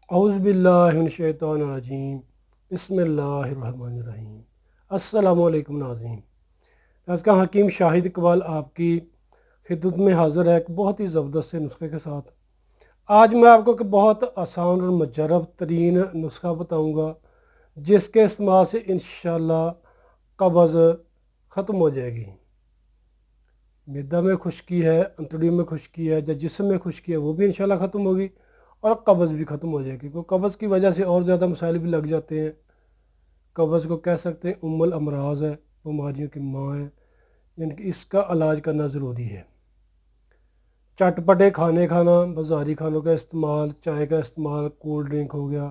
اعوذ باللہ من الشیطان الرجیم، بسم اللہ الرحمن الرحیم۔ السلام علیکم ناظرین، آج کا حکیم شاہد اقبال آپ کی خدمت میں حاضر ہے ایک بہت ہی زبردست سے نسخے کے ساتھ۔ آج میں آپ کو ایک بہت آسان اور مجرب ترین نسخہ بتاؤں گا جس کے استعمال سے انشاءاللہ قبض ختم ہو جائے گی۔ معدہ میں خشکی ہے، انتڑیوں میں خشکی ہے یا جسم میں خشکی ہے، وہ بھی انشاءاللہ ختم ہوگی اور قبض بھی ختم ہو جائے گی۔ کیونکہ قبض کی وجہ سے اور زیادہ مسائل بھی لگ جاتے ہیں۔ قبض کو کہہ سکتے ہیں ام الامراض ہے، بیماریوں کی ماں ہے، یعنی کہ اس کا علاج کرنا ضروری ہے۔ چٹپٹے کھانے کھانا، بازاری کھانوں کا استعمال، چائے کا استعمال، کولڈ ڈرنک ہو گیا،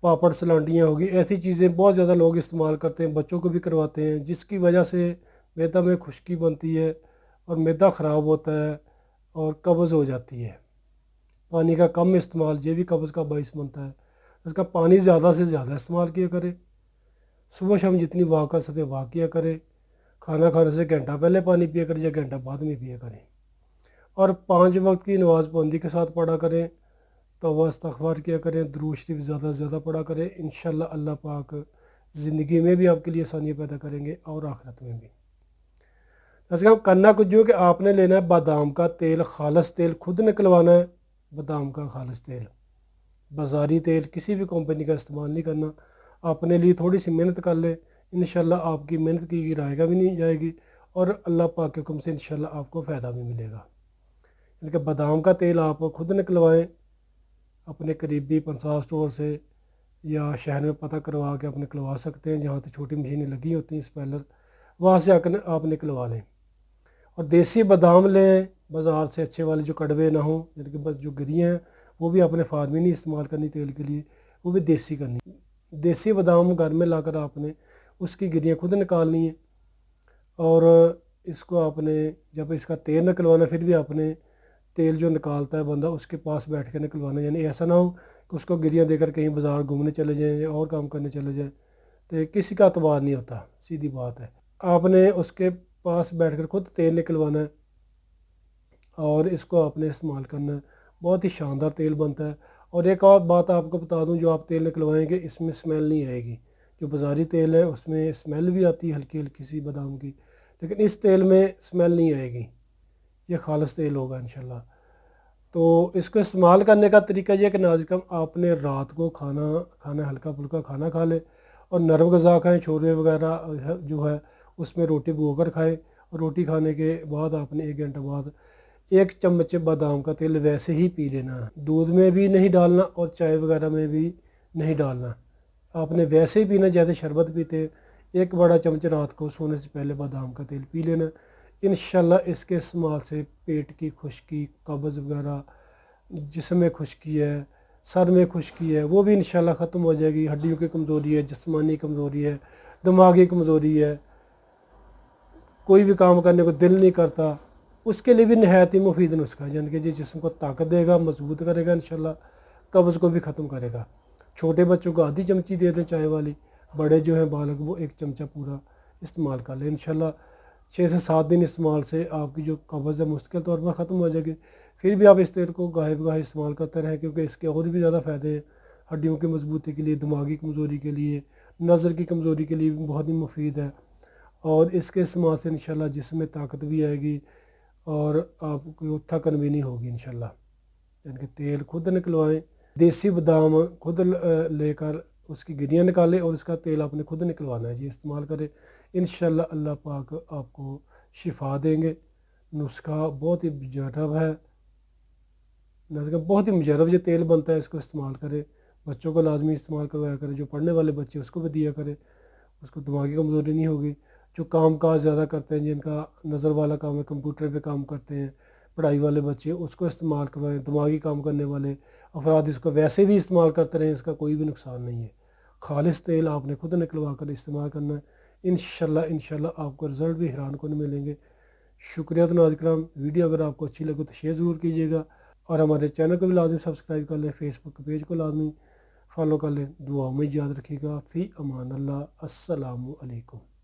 پاپڑ سلانٹیاں ہوگی، ایسی چیزیں بہت زیادہ لوگ استعمال کرتے ہیں، بچوں کو بھی کرواتے ہیں، جس کی وجہ سے معدہ میں خشکی بنتی ہے اور معدہ خراب ہوتا ہے اور قبض ہو جاتی ہے۔ پانی کا کم استعمال یہ بھی قبض کا باعث بنتا ہے۔ اس کا پانی زیادہ سے زیادہ استعمال کیا کرے، صبح شام جتنی واک کر سکتے واک کیا کرے، کھانا کھانے سے گھنٹہ پہلے پانی پیا کرے یا گھنٹہ بعد میں پیا کریں، اور 5 وقت کی نماز پابندی کے ساتھ پڑھا کریں، توبہ استغفار کیا کریں، درود شریف زیادہ سے زیادہ پڑھا کریں۔ انشاءاللہ اللہ پاک زندگی میں بھی آپ کے لیے آسانیاں پیدا کریں گے اور آخرت میں بھی۔ جیسے ہم کرنا کچھ جو کہ آپ نے لینا ہے بادام کا تیل، خالص تیل خود نکلوانا ہے، بادام کا خالص تیل، بازاری تیل کسی بھی کمپنی کا استعمال نہیں کرنا۔ اپنے لیے تھوڑی سی محنت کر لیں، انشاءاللہ آپ کی محنت کی رائے گا بھی نہیں جائے گی اور اللہ پاک کے حکم سے انشاءاللہ آپ کو فائدہ بھی ملے گا۔ یعنی کہ بادام کا تیل آپ خود نکلوائیں اپنے قریبی پنساب سٹور سے، یا شہر میں پتہ کروا کے آپ نکلوا سکتے ہیں جہاں تو چھوٹی مشینیں لگی ہوتی ہیں اسپیلر، وہاں سے آپ نکلوا لیں۔ اور دیسی بادام لیں بازار سے، اچھے والے جو کڑوے نہ ہوں، یعنی کہ بس جو گریاں ہیں وہ بھی اپنے فارمی نہیں استعمال کرنی تیل کے لیے، وہ بھی دیسی کرنی۔ دیسی بادام گھر میں لا کر آپ نے اس کی گریاں خود نکالنی ہیں، اور اس کو آپ نے جب اس کا تیل نکلوانا پھر بھی آپ نے تیل جو نکالتا ہے بندہ اس کے پاس بیٹھ کے نکلوانا، یعنی ایسا نہ ہو کہ اس کو گریاں دے کر کہیں بازار گھومنے چلے جائیں یا اور کام کرنے چلے جائیں، تو کسی کا اعتبار نہیں ہوتا، سیدھی بات ہے۔ آپ نے اس کے پاس بیٹھ کر خود تیل نکلوانا ہے اور اس کو آپ نے استعمال کرنا ہے، بہت ہی شاندار تیل بنتا ہے۔ اور ایک اور بات آپ کو بتا دوں، جو آپ تیل نکلوائیں گے اس میں اسمیل نہیں آئے گی۔ جو بازاری تیل ہے اس میں اسمیل بھی آتی ہے ہلکی ہلکی سی بادام کی، لیکن اس تیل میں اسمیل نہیں آئے گی، یہ خالص تیل ہوگا انشاءاللہ۔ تو اس کو استعمال کرنے کا طریقہ یہ ہے کہ ناظرین آپ نے رات کو کھانا ہلکا پھلکا کھانا کھا لے اور نرم غذا کھائیں، چھولے وغیرہ جو ہے اس میں روٹی بھگو کر کھائیں، اور روٹی کھانے کے بعد آپ نے 1 گھنٹہ بعد 1 چمچ بادام کا تیل ویسے ہی پی لینا ہے، دودھ میں بھی نہیں ڈالنا اور چائے وغیرہ میں بھی نہیں ڈالنا، آپ نے ویسے ہی پینا جیسے شربت پیتے ہیں۔ 1 بڑا چمچ رات کو سونے سے پہلے بادام کا تیل پی لینا۔ انشاءاللہ اس کے استعمال سے پیٹ کی خشکی، قبض وغیرہ، جسم میں خشکی ہے، سر میں خشکی ہے، وہ بھی انشاءاللہ ختم ہو جائے گی۔ ہڈیوں کی کمزوری ہے، جسمانی کمزوری ہے، دماغی کمزوری ہے، کوئی بھی کام کرنے کو دل نہیں کرتا، اس کے لیے بھی نہایت ہی مفید نسخہ ہے، یعنی کہ یہ جسم کو طاقت دے گا، مضبوط کرے گا، انشاءاللہ قبض کو بھی ختم کرے گا۔ چھوٹے بچوں کو آدھی چمچی دے دیں چائے والی، بڑے جو ہیں بالغ وہ 1 چمچہ پورا استعمال کر لیں۔ انشاءاللہ 6 سے 7 دن استعمال سے آپ کی جو قبض ہے مستقل طور پر ختم ہو جائے گی۔ پھر بھی آپ اس تیل کو گاہے بگاہے استعمال کرتے رہیں، کیونکہ اس کے اور بھی زیادہ فائدے ہیں، ہڈیوں کی مضبوطی کے لیے، دماغی کمزوری کے لیے، نظر کی کمزوری کے لیے بھی بہت ہی مفید ہے، اور اس کے استعمال سے انشاءاللہ جسم میں طاقت بھی آئے گی اور آپ کو تھکن بھی نہیں ہوگی انشاءاللہ۔ یعنی کہ تیل خود نکلوائیں، دیسی بادام خود لے کر اس کی گریاں نکالیں اور اس کا تیل آپ نے خود نکلوانا ہے، جی استعمال کریں، انشاءاللہ اللہ پاک آپ کو شفا دیں گے۔ نسخہ بہت ہی مجرب ہے، بہت ہی مجرب یہ تیل بنتا ہے، اس کو استعمال کریں، بچوں کو لازمی استعمال کروایا کریں، جو پڑھنے والے بچے اس کو بھی دیا کریں، اس کو دماغی کمزوری نہیں ہوگی۔ جو کام کاج زیادہ کرتے ہیں، جن کا نظر والا کام ہے، کمپیوٹر پہ کام کرتے ہیں، پڑھائی والے بچے اس کو استعمال کروائیں، دماغی کام کرنے والے افراد اس کو ویسے بھی استعمال کرتے رہیں، اس کا کوئی بھی نقصان نہیں ہے۔ خالص تیل آپ نے خود نکلوا کر استعمال کرنا ہے، انشاءاللہ آپ کو رزلٹ بھی حیران کن ملیں گے۔ شکریہ۔ تو ناظرین کرام، ویڈیو اگر آپ کو اچھی لگے تو شیئر ضرور کیجیے گا، اور ہمارے چینل کو بھی لازمی سبسکرائب کر لیں، فیس بک پیج کو لازمی فالو کر لیں۔ دعا میں یاد رکھیے گا۔ فی امان اللہ۔ السلام علیکم۔